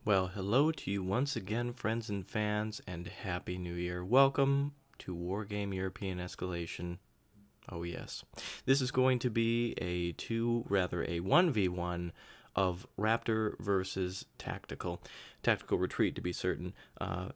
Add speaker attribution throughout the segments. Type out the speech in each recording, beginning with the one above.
Speaker 1: Well, hello to you once again, friends and fans, and Happy New Year. Welcome to Wargame European Escalation. Oh yes. This is going to be a 1v1 of Raptor versus Tactical. Tactical Retreat, to be certain.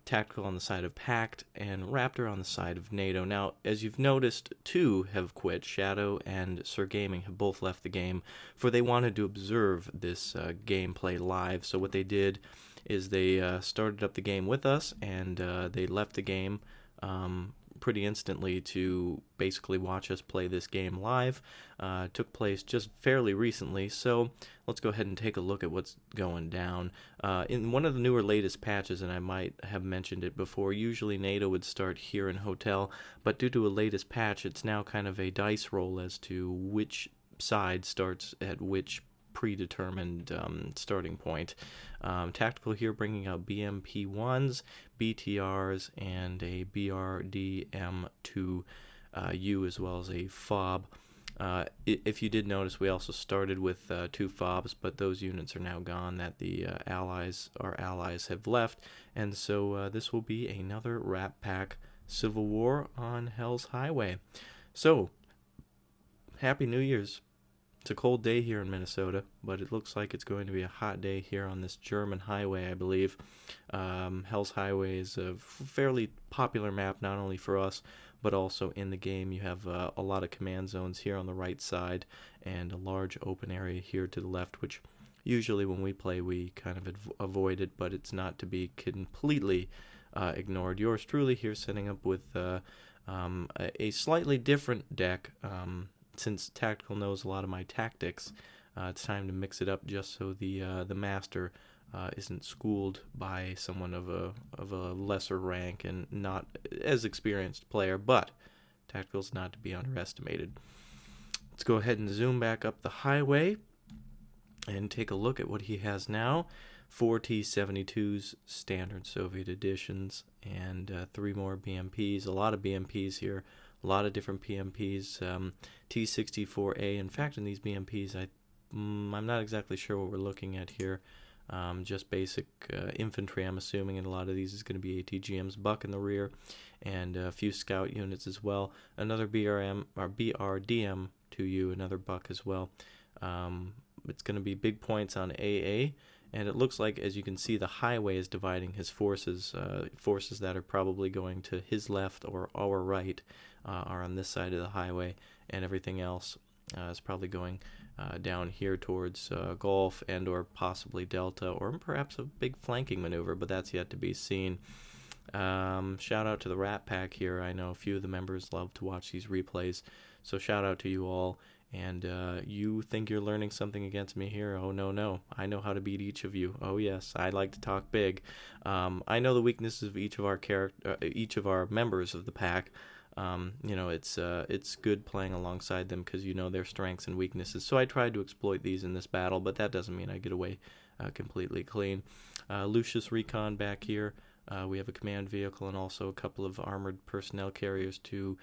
Speaker 1: Tactical on the side of Pact, and Raptor on the side of NATO. Now, as you've noticed, two have quit. Shadow and Sir Gaming have both left the game, for they wanted to observe this gameplay live. So what they did is they started up the game with us, and they left the game pretty instantly to basically watch us play this game live. Took place just fairly recently, so let's go ahead and take a look at what's going down. In one of the newer latest patches, and I might have mentioned it before, usually NATO would start here in Hotel, but due to a latest patch, it's now kind of a dice roll as to which side starts at which predetermined starting point. Tactical here bringing out BMP1s, BTRs, and a BRDM2U, as well as a FOB. If you did notice, we also started with two FOBs, but those units are now gone that our allies have left, and so this will be another Rat Pack Civil War on Hell's Highway. So, Happy New Year's. It's a cold day here in Minnesota, but it looks like it's going to be a hot day here on this German highway, I believe. Hell's Highway is a fairly popular map, not only for us, but also in the game. You have a lot of command zones here on the right side, and a large open area here to the left, which usually when we play we kind of avoid it, but it's not to be completely ignored. Yours truly here setting up with a slightly different deck. Since Tactical knows a lot of my tactics, it's time to mix it up just so the master isn't schooled by someone of a lesser rank and not as experienced player. But Tactical's not to be underestimated. Let's go ahead and zoom back up the highway and take a look at what he has now. 4 T-72s, standard Soviet editions, and 3 more BMPs. A lot of BMPs here. A lot of different PMPs, T-64A. In fact, in these BMPs, I'm not exactly sure what we're looking at here. Just basic infantry, I'm assuming, and a lot of these is going to be ATGMs, Buck in the rear, and a few scout units as well. Another BRDM-2U, another Buck as well. It's going to be big points on AA. And it looks like, as you can see, the highway is dividing his forces. Forces that are probably going to his left or our right are on this side of the highway, and everything else is probably going down here towards Gulf and or possibly Delta, or perhaps a big flanking maneuver, but that's yet to be seen. Shout out to the Rat Pack here. I know a few of the members love to watch these replays, so shout out to you all. And you think you're learning something against me here? Oh, no. I know how to beat each of you. Oh, yes, I like to talk big. I know the weaknesses of each of our members of the pack. It's good playing alongside them because you know their strengths and weaknesses. So I tried to exploit these in this battle, but that doesn't mean I get away completely clean. Lucius Recon back here. We have a command vehicle and also a couple of armored personnel carriers to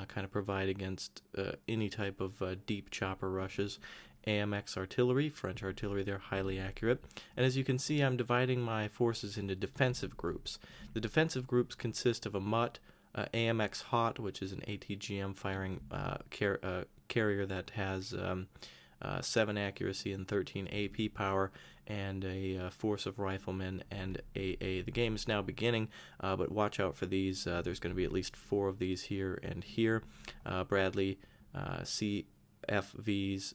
Speaker 1: kind of provide against any type of deep chopper rushes. AMX artillery, French artillery, they're highly accurate. And as you can see, I'm dividing my forces into defensive groups. The defensive groups consist of a MUT, AMX Hot, which is an ATGM firing carrier that has 7 accuracy and 13 AP power, and a force of riflemen and AA. The game is now beginning, but watch out for these. There's going to be at least 4 of these here and here. Bradley CFVs,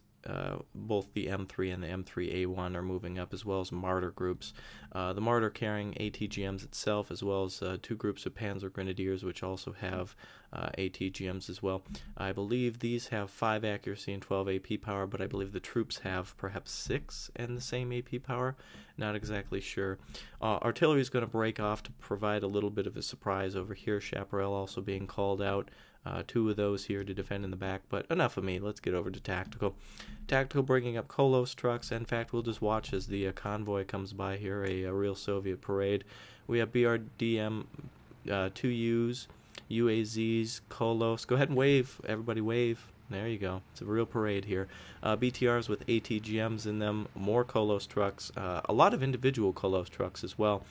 Speaker 1: both the M3 and the M3A1 are moving up, as well as Martyr groups. The Martyr carrying ATGMs itself, as well as 2 groups of Panzer Grenadiers, which also have ATGMs as well. I believe these have 5 accuracy and 12 AP power, but I believe the troops have perhaps 6 and the same AP power. Not exactly sure. Artillery is going to break off to provide a little bit of a surprise over here. Chaparral also being called out. 2 of those here to defend in the back, but enough of me. Let's get over to Tactical. Tactical bringing up Kolos trucks. In fact, we'll just watch as the convoy comes by here, a real Soviet parade. We have BRDM 2Us, UAZs, Kolos. Go ahead and wave. Everybody wave. There you go. It's a real parade here. BTRs with ATGMs in them, more Kolos trucks, a lot of individual Kolos trucks as well.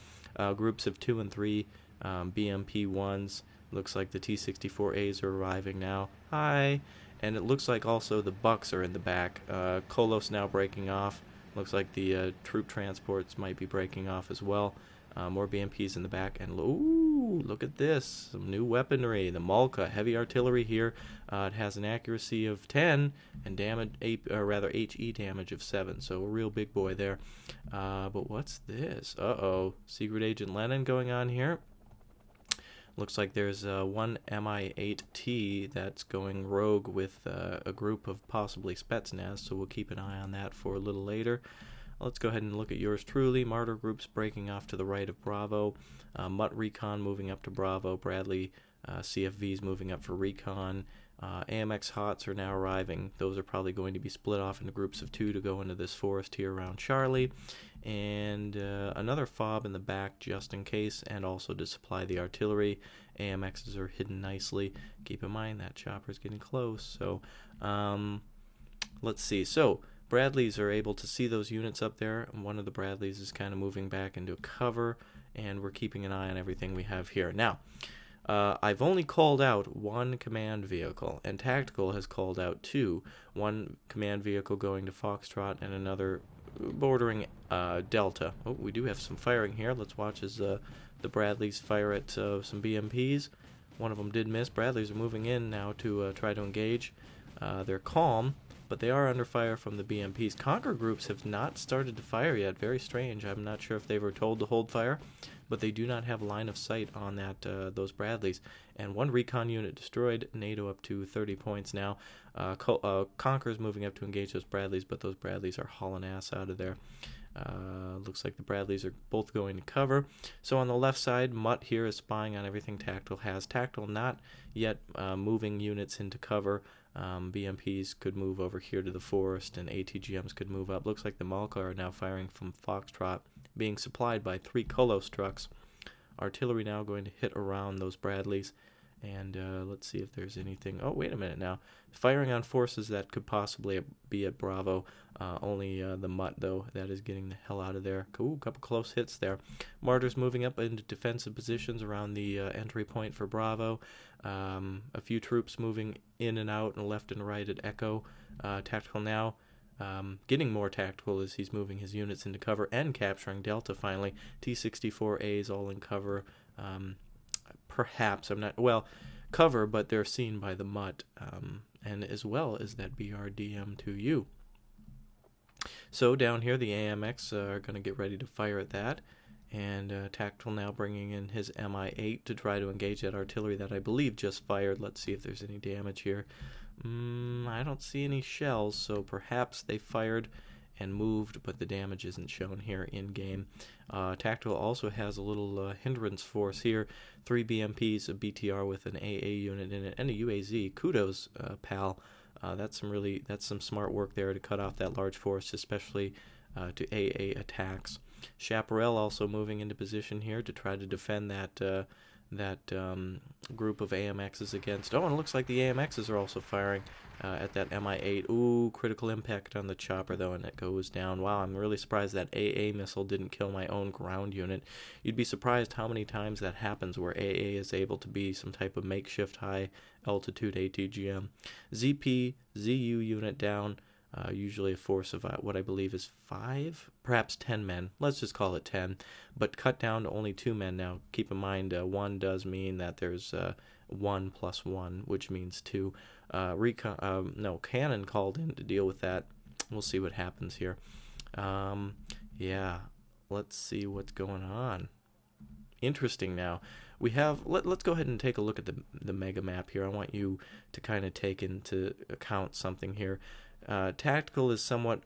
Speaker 1: Groups of 2 and 3 BMP1s. Looks like the T-64As are arriving now. Hi! And it looks like also the Bucks are in the back. Kolos now breaking off. Looks like the troop transports might be breaking off as well. More BMPs in the back. And ooh, look at this. Some new weaponry. The Malka heavy artillery here. It has an accuracy of 10 and damage, HE damage of 7. So a real big boy there. But what's this? Uh-oh. Secret Agent Lenin going on here. Looks like there's one Mi-8T that's going rogue with a group of possibly Spetsnaz, so we'll keep an eye on that for a little later. Let's go ahead and look at yours truly. Martyr groups breaking off to the right of Bravo. Mutt Recon moving up to Bravo. Bradley CFVs moving up for Recon. AMX Hots are now arriving. Those are probably going to be split off into groups of 2 to go into this forest here around Charlie. And another FOB in the back just in case, and also to supply the artillery. AMXs are hidden nicely. Keep in mind that chopper's getting close. So let's see. So Bradleys are able to see those units up there, and one of the Bradleys is kind of moving back into cover, and we're keeping an eye on everything we have here. Now, I've only called out one command vehicle, and Tactical has called out 2. One command vehicle going to Foxtrot, and another bordering Delta. Oh, we do have some firing here. Let's watch as the Bradleys fire at some BMPs. One of them did miss. Bradleys are moving in now to try to engage. They're calm, but they are under fire from the BMPs. Conquer groups have not started to fire yet. Very strange. I'm not sure if they were told to hold fire, but they do not have line of sight on that those Bradleys. And one recon unit destroyed. NATO up to 30 points now. Conquer's moving up to engage those Bradleys, but those Bradleys are hauling ass out of there. Looks like the Bradleys are both going to cover. So on the left side, Mutt here is spying on everything Tactical has. Tactical not yet moving units into cover. BMPs could move over here to the forest, and ATGMs could move up. Looks like the Malka are now firing from Foxtrot, being supplied by 3 Kolos trucks. Artillery now going to hit around those Bradleys. And let's see if there's anything. Oh, wait a minute now. Firing on forces that could possibly be at Bravo. Only the Mutt, though, that is getting the hell out of there. Ooh, a couple close hits there. Martyrs moving up into defensive positions around the entry point for Bravo. A few troops moving in and out and left and right at Echo. Tactical now. Getting more tactical as he's moving his units into cover and capturing Delta finally. T-64As all in cover. Perhaps, I'm not, well, cover, but they're seen by the Mutt, and as well as that BRDM2U. So down here, the AMX are going to get ready to fire at that, and Tactical now bringing in his Mi-8 to try to engage that artillery that I believe just fired. Let's see if there's any damage here. I don't see any shells, so perhaps they fired and moved, but the damage isn't shown here in game. Tactical also has a little hindrance force here. 3 BMPs, a BTR with an AA unit in it, and a UAZ. Kudos, pal. That's some smart work there to cut off that large force, especially to AA attacks. Chaparral also moving into position here to try to defend that group of AMXs against. Oh, and it looks like the AMXs are also firing at that Mi-8. Ooh, critical impact on the chopper, though, and it goes down. Wow, I'm really surprised that AA missile didn't kill my own ground unit. You'd be surprised how many times that happens where AA is able to be some type of makeshift high-altitude ATGM. ZP, ZU unit down. Usually a force of what I believe is 5, perhaps 10 men. Let's just call it 10, but cut down to only 2 men now. Keep in mind, 1 does mean that there's 1 plus 1, which means 2. Cannon called in to deal with that. We'll see what happens here. Yeah, let's see what's going on. Interesting now. We have, let's go ahead and take a look at the mega map here. I want you to kind of take into account something here. Tactical is somewhat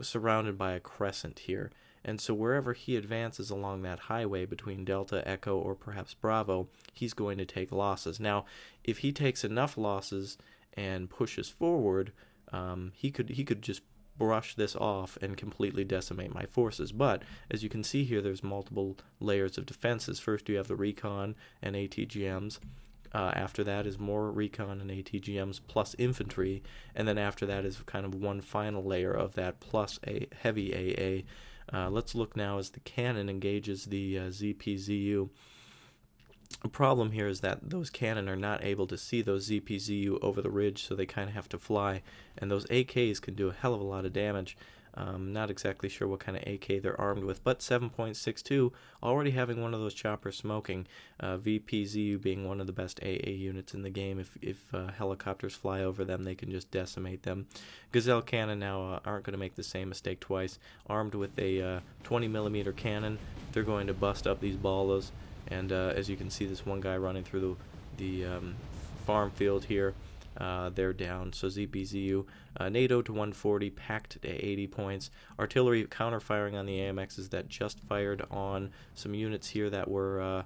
Speaker 1: surrounded by a crescent here, and so wherever he advances along that highway between Delta, Echo, or perhaps Bravo, he's going to take losses. Now, if he takes enough losses and pushes forward, he could just brush this off and completely decimate my forces. But as you can see here, there's multiple layers of defenses. First, you have the recon and ATGMs. After that is more recon and ATGMs plus infantry, and then after that is kind of one final layer of that plus a heavy AA. Let's look now as the cannon engages the ZPZU. The problem here is that those cannon are not able to see those ZPZU over the ridge, so they kind of have to fly, and those AKs can do a hell of a lot of damage. Not exactly sure what kind of AK they're armed with, but 7.62, already having one of those choppers smoking. VPZU being one of the best AA units in the game. If helicopters fly over them, they can just decimate them. Gazelle cannon now aren't going to make the same mistake twice. Armed with a 20mm cannon, they're going to bust up these ballas. And as you can see, this one guy running through the farm field here. They're down. So ZPZU, NATO to 140, packed at 80 points. Artillery counter-firing on the AMXs that just fired on some units here that were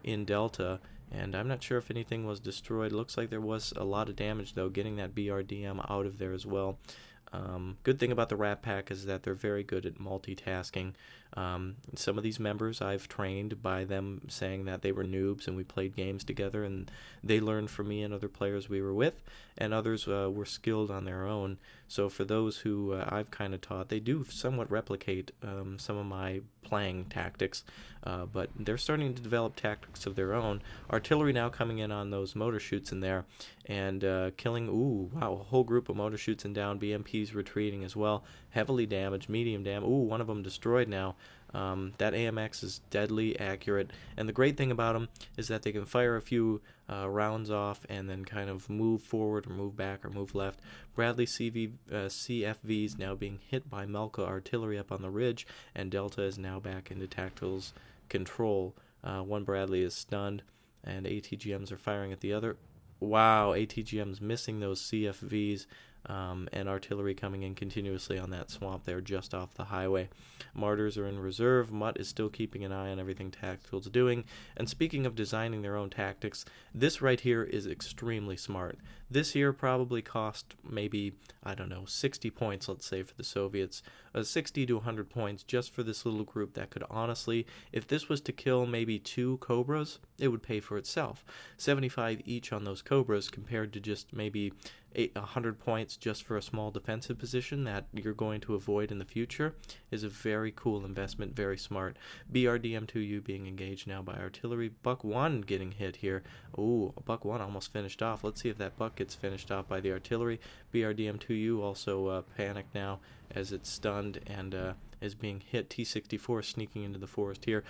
Speaker 1: in Delta. And I'm not sure if anything was destroyed. Looks like there was a lot of damage, though, getting that BRDM out of there as well. Good thing about the Rat Pack is that they're very good at multitasking. Some of these members I've trained by them saying that they were noobs and we played games together, and they learned from me and other players we were with, and others were skilled on their own. So for those who I've kind of taught, they do somewhat replicate some of my playing tactics, but they're starting to develop tactics of their own. Artillery now coming in on those motor chutes in there and killing, a whole group of motor chutes and down. BMPs retreating as well, heavily damaged, medium damage. One of them destroyed now. That AMX is deadly accurate, and the great thing about them is that they can fire a few rounds off and then kind of move forward or move back or move left. Bradley CFVs now being hit by Melka artillery up on the ridge, and Delta is now back into tactical's control. One Bradley is stunned, and ATGMs are firing at the other. Wow, ATGMs missing those CFVs. And artillery coming in continuously on that swamp there just off the highway. Martyrs are in reserve. Mutt is still keeping an eye on everything Tactical's doing. And speaking of designing their own tactics, this right here is extremely smart. This here probably cost maybe, 60 points, let's say, for the Soviets. 60 to 100 points just for this little group that could honestly, if this was to kill maybe 2 Cobras, it would pay for itself. 75 each on those Cobras compared to just maybe 100 points just for a small defensive position that you're going to avoid in the future is a very cool investment, very smart. BRDM2U being engaged now by artillery. Buck 1 getting hit here. Buck 1 almost finished off. Let's see if that Buck gets finished off by the artillery. BRDM2U also panicked now as it's stunned and is being hit. T-64 sneaking into the forest here.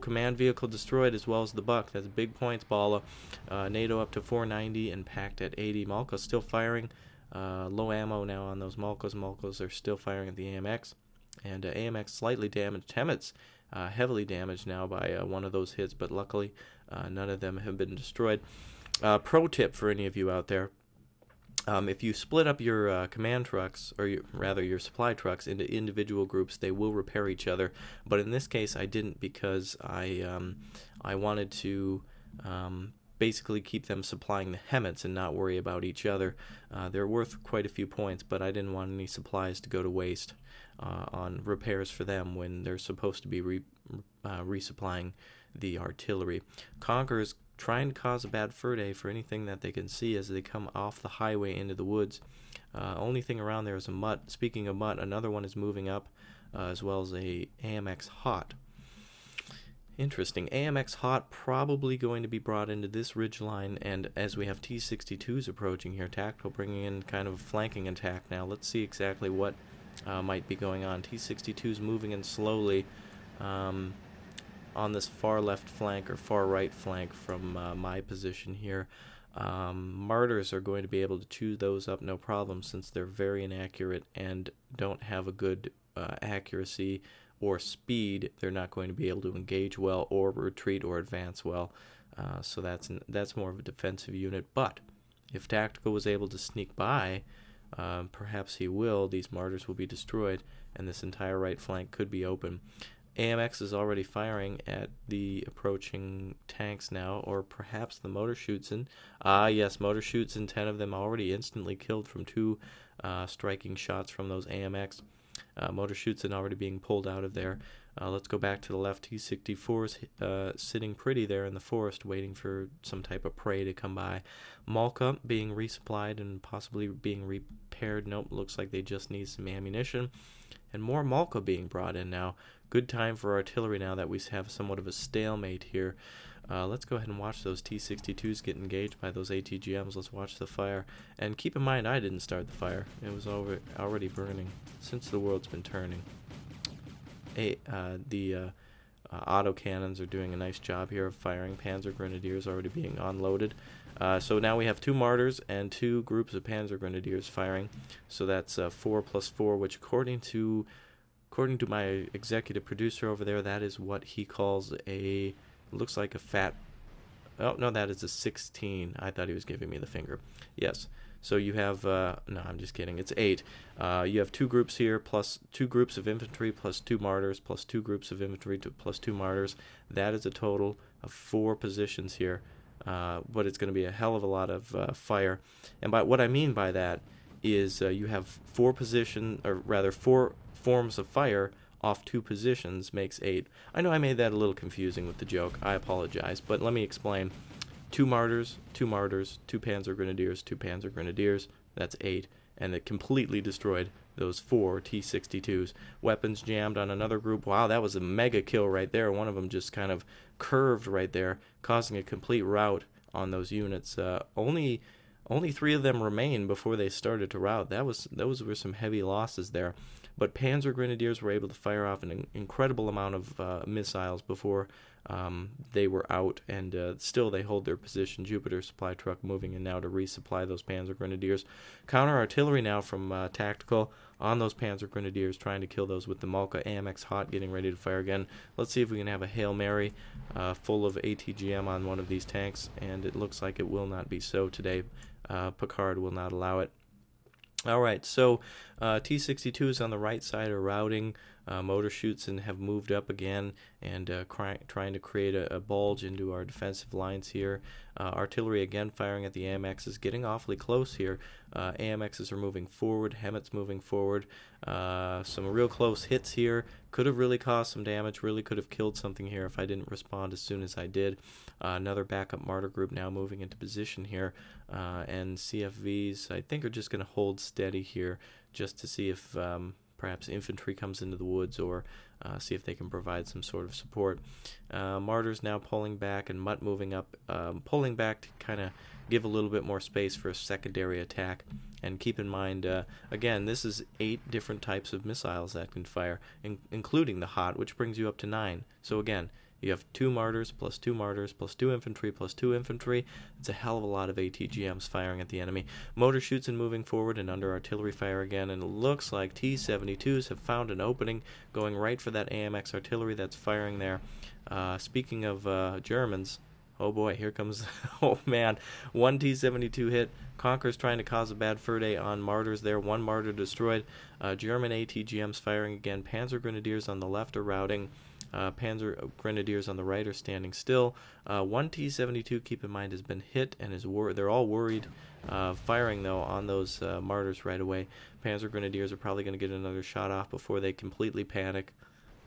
Speaker 1: Command vehicle destroyed as well as the Buck. That's big points, Bala. NATO up to 490 and packed at 80. Malka's still firing. Low ammo now on those Malkas. Malkas are still firing at the AMX. And AMX slightly damaged. Hemets heavily damaged now by one of those hits, but luckily none of them have been destroyed. Pro tip for any of you out there. If you split up your command trucks, or your supply trucks, into individual groups, they will repair each other. But in this case, I didn't because I wanted to basically keep them supplying the Hemets and not worry about each other. They're worth quite a few points, but I didn't want any supplies to go to waste on repairs for them when they're supposed to be resupplying the artillery. Conquerors trying to cause a bad fur day for anything that they can see as they come off the highway into the woods. Only thing around there is a mutt. Speaking of mutt, another one is moving up, as well as a AMX Hot. Interesting. AMX Hot probably going to be brought into this ridge line, and as we have T-62s approaching here, Tactical bringing in kind of a flanking attack now. Let's see exactly what might be going on. T-62s moving in slowly on this far left flank or far right flank from my position here. Martyrs are going to be able to chew those up no problem since they're very inaccurate and don't have a good accuracy or speed. They're not going to be able to engage well or retreat or advance well. So that's more of a defensive unit. But if Tactical was able to sneak by, perhaps he will, these Martyrs will be destroyed and this entire right flank could be open. AMX is already firing at the approaching tanks now, or perhaps the motor chutes. Yes, motor chutes, and 10 of them already instantly killed from 2 striking shots from those AMX. Motor Schutzen already being pulled out of there. Let's go back to the left. T-64's sitting pretty there in the forest, waiting for some type of prey to come by. Malka being resupplied and possibly being repaired. Nope, looks like they just need some ammunition. And more Malka being brought in now. Good time for artillery now that we have somewhat of a stalemate here. Let's go ahead and watch those T-62s get engaged by those ATGMs. Let's watch the fire. And keep in mind, I didn't start the fire. It was already burning since the world's been turning. The autocannons are doing a nice job here of firing. Panzer Grenadiers already being unloaded. So now we have 2 Martyrs and 2 groups of Panzer Grenadiers firing. So that's 4 plus 4, which according to my executive producer over there, that is what he calls a... looks like a fat... Oh, no, that is a 16. I thought he was giving me the finger. Yes. So you have... no, I'm just kidding. It's 8. You have 2 groups here, plus 2 groups of infantry, plus 2 Martyrs, plus 2 groups of infantry, plus 2 Martyrs. That is a total of 4 positions here. But it's going to be a hell of a lot of fire. And by what I mean by that is you have 4 forms of fire off 2 positions makes 8. I know I made that a little confusing with the joke. I apologize, but let me explain. 2 Martyrs, 2 Martyrs, 2 Panzer Grenadiers, 2 Panzer Grenadiers. That's 8, and it completely destroyed those 4 T-62s. Weapons jammed on another group. Wow, that was a mega kill right there. One of them just kind of curved right there, causing a complete rout on those units. Only 3 of them remained before they started to rout. Those were some heavy losses there. But Panzer Grenadiers were able to fire off an incredible amount of missiles before they were out, and still they hold their position. Jupiter supply truck moving in now to resupply those Panzer Grenadiers. Counter artillery now from Tactical on those Panzer Grenadiers, trying to kill those with the Malka AMX Hot, getting ready to fire again. Let's see if we can have a Hail Mary full of ATGM on one of these tanks, and it looks like it will not be so today. Picard will not allow it. Alright, so T-62s on the right side are routing. Motor Schutzen have moved up again and trying to create a bulge into our defensive lines here. Artillery again firing at the AMXs, getting awfully close here. AMXs are moving forward, Hemmett's moving forward. Some real close hits here. Could have really caused some damage, really could have killed something here if I didn't respond as soon as I did. Another backup Martyr group now moving into position here. And CFVs, I think, are just going to hold steady here just to see if perhaps infantry comes into the woods, or see if they can provide some sort of support. Martyrs now pulling back, and Mutt moving up, pulling back to kind of give a little bit more space for a secondary attack. And keep in mind, again, this is 8 different types of missiles that can fire, including the Hot, which brings you up to 9. So again, you have 2 Martyrs, plus 2 Martyrs, plus 2 infantry, plus 2 infantry. It's a hell of a lot of ATGMs firing at the enemy. Motor Schutzen moving forward and under artillery fire again, and it looks like T-72s have found an opening, going right for that AMX artillery that's firing there. Speaking of Germans, oh boy, here comes, oh man, 1 T-72 hit. Conqueror's trying to cause a bad fur day on Martyrs there. 1 Martyr destroyed. German ATGMs firing again. Panzer Grenadiers on the left are routing. Panzer Grenadiers on the right are standing still. 1 T-72, keep in mind, has been hit and is they're all worried. Firing, though, on those Martyrs right away. Panzer Grenadiers are probably going to get another shot off before they completely panic.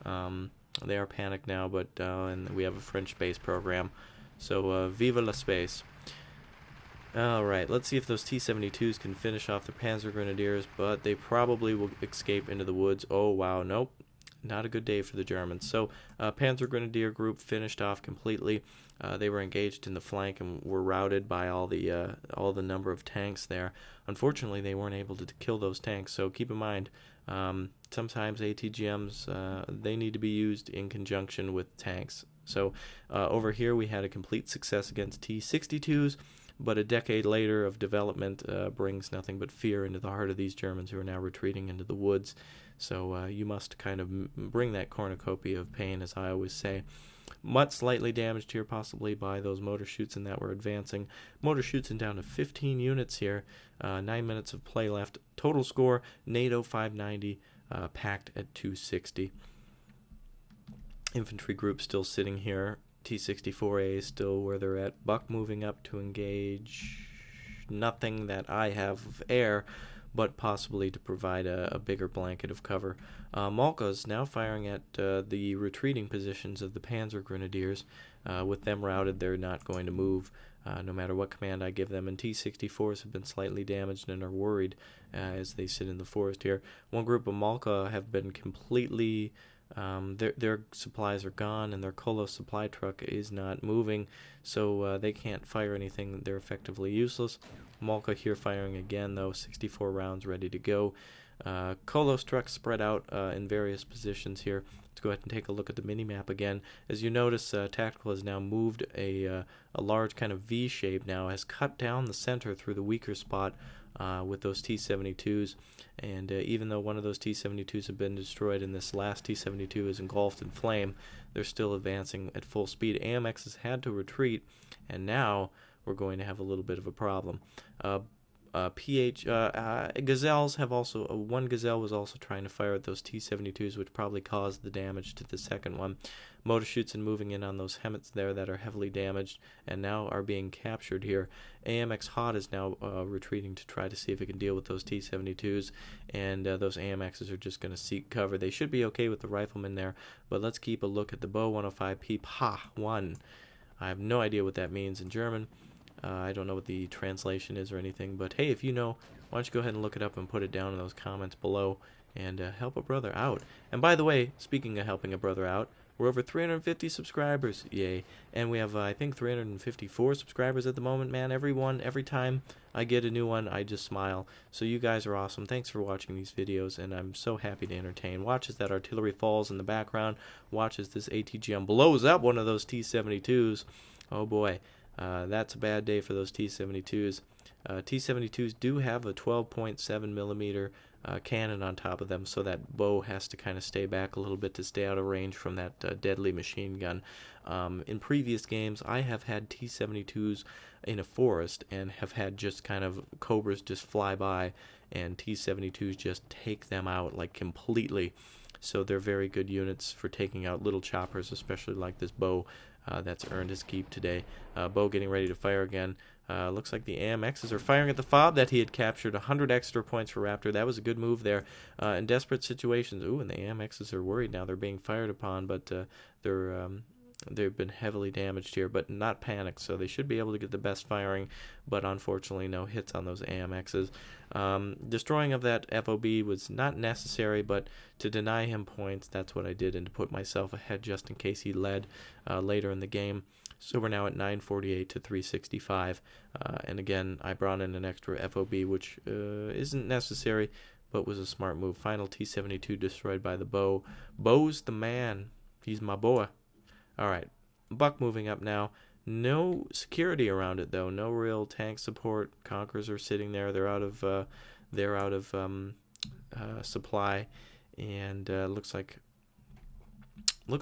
Speaker 1: They are panicked now, but and we have a French space program. So, vive la space. Alright, let's see if those T-72s can finish off the Panzer Grenadiers, but they probably will escape into the woods. Oh, wow, nope. Not a good day for the Germans. So, Panzer Grenadier group finished off completely. They were engaged in the flank and were routed by all the number of tanks there. Unfortunately, they weren't able to kill those tanks. So keep in mind, sometimes ATGMs they need to be used in conjunction with tanks. So over here we had a complete success against T-62s. But a decade later of development brings nothing but fear into the heart of these Germans who are now retreating into the woods. So you must kind of bring that cornucopia of pain, as I always say. Mutt slightly damaged here, possibly by those Motor Schutzen that were advancing. Motor Schutzen down to 15 units here. 9 minutes of play left. Total score, NATO 590, packed at 260. Infantry group still sitting here. T-64A is still where they're at. Buck moving up to engage nothing that I have of air, but possibly to provide a bigger blanket of cover. Malka's now firing at the retreating positions of the Panzer Grenadiers. With them routed, they're not going to move no matter what command I give them, and T-64s have been slightly damaged and are worried as they sit in the forest here. One group of Malka have been completely... their supplies are gone, and their Kolos supply truck is not moving, so they can't fire anything. They're effectively useless. Malka here firing again, though, 64 rounds ready to go. Kolos trucks spread out in various positions here. Let's go ahead and take a look at the mini-map again. As you notice, Tactical has now moved a large kind of V shape now, has cut down the center through the weaker spot with those T-72s, and even though one of those T-72s have been destroyed and this last T-72 is engulfed in flame, they're still advancing at full speed. AMX has had to retreat, and now we're going to have a little bit of a problem. Gazelles have also, one Gazelle was also trying to fire at those T-72s, which probably caused the damage to the second one. Motor shoots and moving in on those Hemmets there that are heavily damaged and now are being captured here. AMX Hot is now retreating to try to see if it can deal with those T-72s, and those AMXs are just going to seek cover. They should be okay with the riflemen there, but let's keep a look at the Bow 105P PA-1. I have no idea what that means in German. I don't know what the translation is or anything, but hey, if you know, why don't you go ahead and look it up and put it down in those comments below and help a brother out. And by the way, speaking of helping a brother out, we're over 350 subscribers, yay, and we have, I think, 354 subscribers at the moment, man. Every time I get a new one, I just smile. So you guys are awesome. Thanks for watching these videos, and I'm so happy to entertain. Watch as that artillery falls in the background. Watch as this ATGM blows up one of those T-72s. Oh boy. That's a bad day for those T-72s. T-72s do have a 12.7 millimeter cannon on top of them, so that bow has to kind of stay back a little bit to stay out of range from that deadly machine gun. In previous games, I have had T-72s in a forest and have had just kind of Cobras just fly by, and T-72s just take them out like completely. So they're very good units for taking out little choppers, especially like this bow. That's earned his keep today. Bo getting ready to fire again. Looks like the AMXs are firing at the FOB that he had captured. 100 extra points for Raptor. That was a good move there. In desperate situations. Ooh, and the AMXs are worried now. They're being fired upon, but they've been heavily damaged here, but not panicked, so they should be able to get the best firing, but unfortunately no hits on those AMXs. Destroying of that FOB was not necessary, but to deny him points, that's what I did, and to put myself ahead just in case he led later in the game. So we're now at 948 to 365, and again, I brought in an extra FOB, which isn't necessary, but was a smart move. Final T-72 destroyed by the bow. Bo's the man. He's my boy. Alright, Buck moving up now. No security around it though. No real tank support. Conquerors are sitting there. They're out of supply, and looks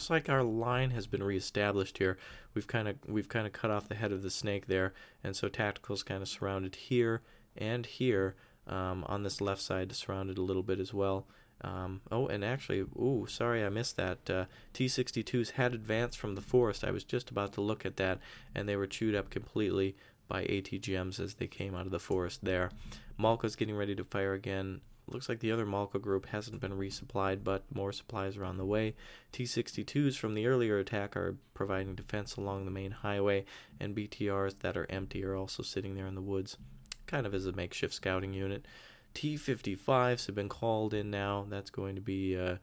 Speaker 1: like our line has been reestablished here. We've kind of cut off the head of the snake there, and so Tactical's kind of surrounded here and here. On this left side, surrounded a little bit as well. Oh, and actually, ooh, sorry I missed that. T-62s had advanced from the forest. I was just about to look at that, and they were chewed up completely by ATGMs as they came out of the forest there. Malka's getting ready to fire again. Looks like the other Malka group hasn't been resupplied, but more supplies are on the way. T-62s from the earlier attack are providing defense along the main highway, and BTRs that are empty are also sitting there in the woods, kind of as a makeshift scouting unit. T-55s have been called in now. That's going to be, oh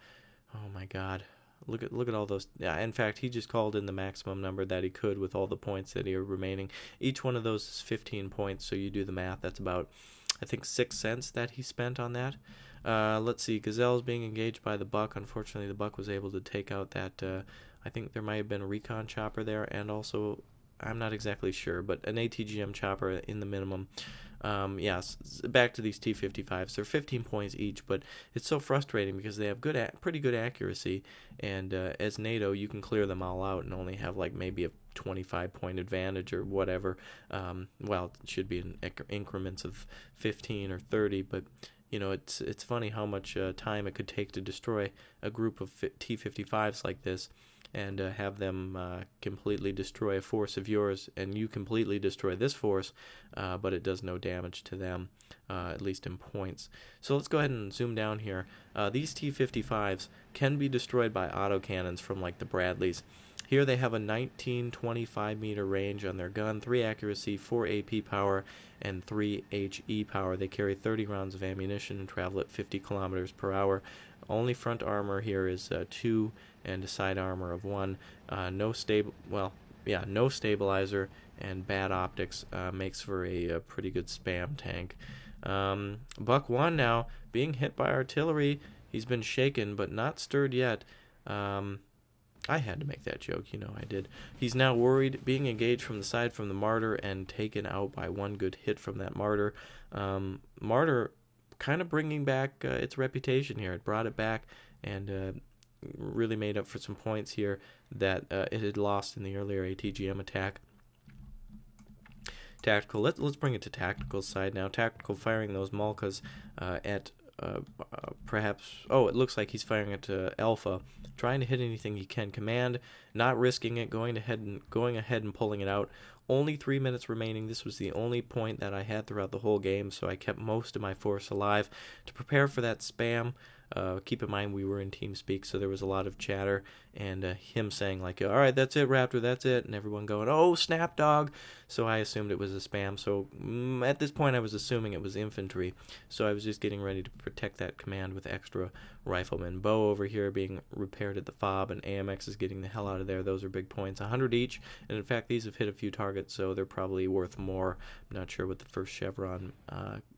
Speaker 1: my god. Look at all those. Yeah, in fact, he just called in the maximum number that he could with all the points that are remaining. Each one of those is 15 points, so you do the math. That's about, I think, 6 cents that he spent on that. Let's see. Gazelle's being engaged by the Buck. Unfortunately, the Buck was able to take out that, I think there might have been a recon chopper there, and also, I'm not exactly sure, but an ATGM chopper in the minimum. Yes, back to these T-55s. They're 15 points each, but it's so frustrating because they have pretty good accuracy, and as NATO, you can clear them all out and only have like maybe a 25-point advantage or whatever. Well, it should be in increments of 15 or 30, but you know, it's funny how much time it could take to destroy a group of T-55s like this. and have them completely destroy a force of yours, and you completely destroy this force, but it does no damage to them, at least in points. So let's go ahead and zoom down here. These T-55s can be destroyed by autocannons from like the Bradleys. Here they have a 19-25 meter range on their gun, 3 accuracy, 4 AP power, and 3 HE power. They carry 30 rounds of ammunition and travel at 50 kilometers per hour. Only front armor here is 2 and a side armor of 1. No stabilizer and bad optics makes for a pretty good spam tank. Buck 1 now being hit by artillery. He's been shaken but not stirred yet. I had to make that joke, you know I did. He's now worried, being engaged from the side from the Martyr and taken out by one good hit from that Martyr. Martyr kind of bringing back its reputation here. It brought it back and really made up for some points here that it had lost in the earlier ATGM attack. Tactical, let's bring it to tactical side now. Tactical firing those Malkas at perhaps, it looks like he's firing at Alpha, trying to hit anything he can. Command, not risking it, going ahead and pulling it out. Only 3 minutes remaining. This was the only point that I had throughout the whole game, so I kept most of my force alive to prepare for that spam. Keep in mind we were in TeamSpeak, so there was a lot of chatter, and him saying like, all right, that's it, Raptor, that's it, and everyone going, oh, snap, dog. So I assumed it was a spam. So at this point I was assuming it was infantry, so I was just getting ready to protect that command with extra riflemen. Bow over here being repaired at the FOB, and AMX is getting the hell out of there. Those are big points, 100 each, and in fact these have hit a few targets, so they're probably worth more. I'm not sure what the first chevron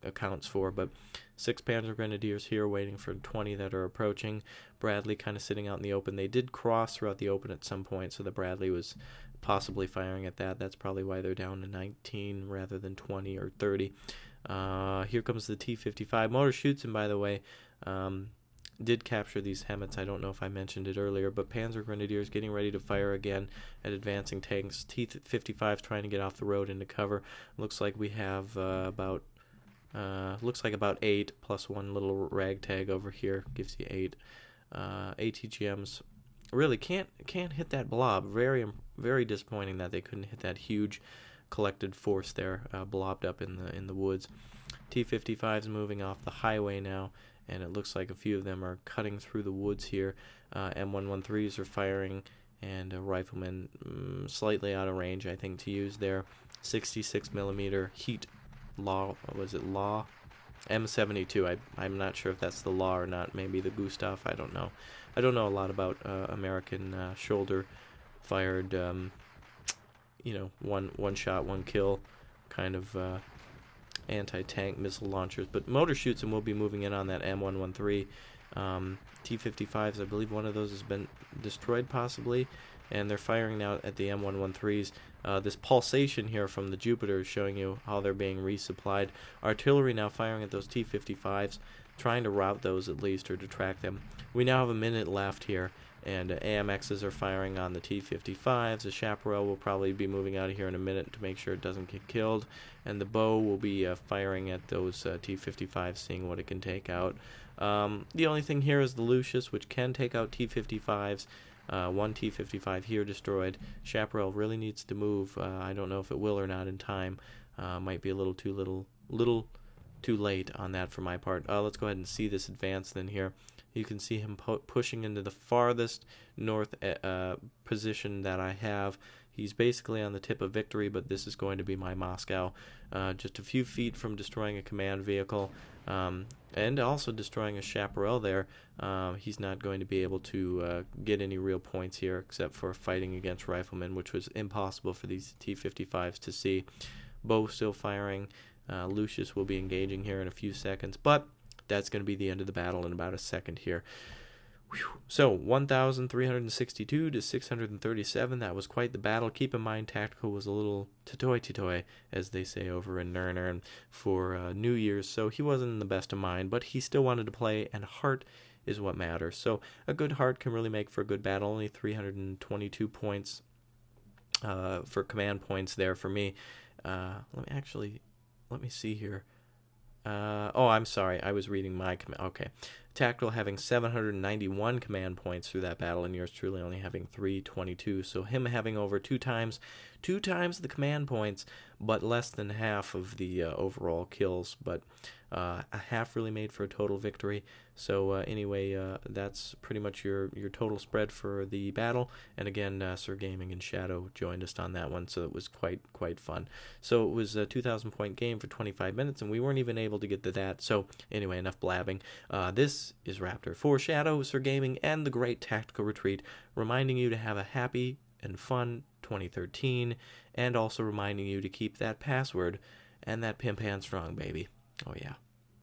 Speaker 1: accounts for, but 6 Panzer Grenadiers here waiting for 20 that are approaching. Bradley kind of sitting out in the open. They did cross throughout the open at some point, so the Bradley was possibly firing at that. That's probably why they're down to 19 rather than 20 or 30. Here comes the T-55. Motor shoots him, by the way. Did capture these Hemets. I don't know if I mentioned it earlier, but Panzer Grenadiers getting ready to fire again at advancing tanks. T-55 trying to get off the road into cover. Looks like we have about 8 plus one little ragtag over here gives you 8. ATGMs really can't hit that blob. Very disappointing that they couldn't hit that huge collected force there, blobbed up in the woods. T-55's moving off the highway now, and it looks like a few of them are cutting through the woods here. M113s are firing, and riflemen slightly out of range, I think, to use their 66 millimeter heat law. Was it law? M72. I'm not sure if that's the law or not. Maybe the Gustav. I don't know. I don't know a lot about American shoulder fired, one shot, one kill kind of anti-tank missile launchers. But motor shoots, and we'll be moving in on that M113. T-55s, I believe one of those has been destroyed possibly, and they're firing now at the M113s. This pulsation here from the Jupiter is showing you how they're being resupplied. Artillery now firing at those T-55s, trying to rout those at least or detract them. We now have a minute left here, and AMXs are firing on the T-55s. The Chaparral will probably be moving out of here in a minute to make sure it doesn't get killed, and the Bow will be firing at those T-55s, seeing what it can take out. The only thing here is the Lucius, which can take out T-55s. One T-55 here destroyed. Chaparral really needs to move. I don't know if it will or not in time. Might be a little too late on that for my part. Let's go ahead and see this advance then here. You can see him pushing into the farthest north position that I have. He's basically on the tip of victory, but this is going to be my Moscow. Just a few feet from destroying a command vehicle, and also destroying a Chaparral there. He's not going to be able to get any real points here, except for fighting against riflemen, which was impossible for these T-55s to see. Bow still firing. Lucius will be engaging here in a few seconds, but that's going to be the end of the battle in about a second here. Whew. So 1,362 to 637. That was quite the battle. Keep in mind, Tactical was a little titoy, as they say over in Nern for New Year's, so he wasn't in the best of mind, but he still wanted to play, and heart is what matters. So a good heart can really make for a good battle. Only 322 points for command points there for me. Let me see here. I'm sorry. I was reading my command. Okay. Tactical having 791 command points through that battle, and yours truly only having 322. So him having over two times the command points, but less than half of the overall kills, but a half really made for a total victory. So anyway, that's pretty much your total spread for the battle. And again, Sir Gaming and Shadow joined us on that one, so it was quite fun. So it was a 2,000 point game for 25 minutes, and we weren't even able to get to that. So anyway, enough blabbing. This is Raptor for Shadow, Sir Gaming, and the Great Tactical Retreat, reminding you to have a happy and fun 2013, and also reminding you to keep that password and that pimp hand strong, baby. Oh yeah.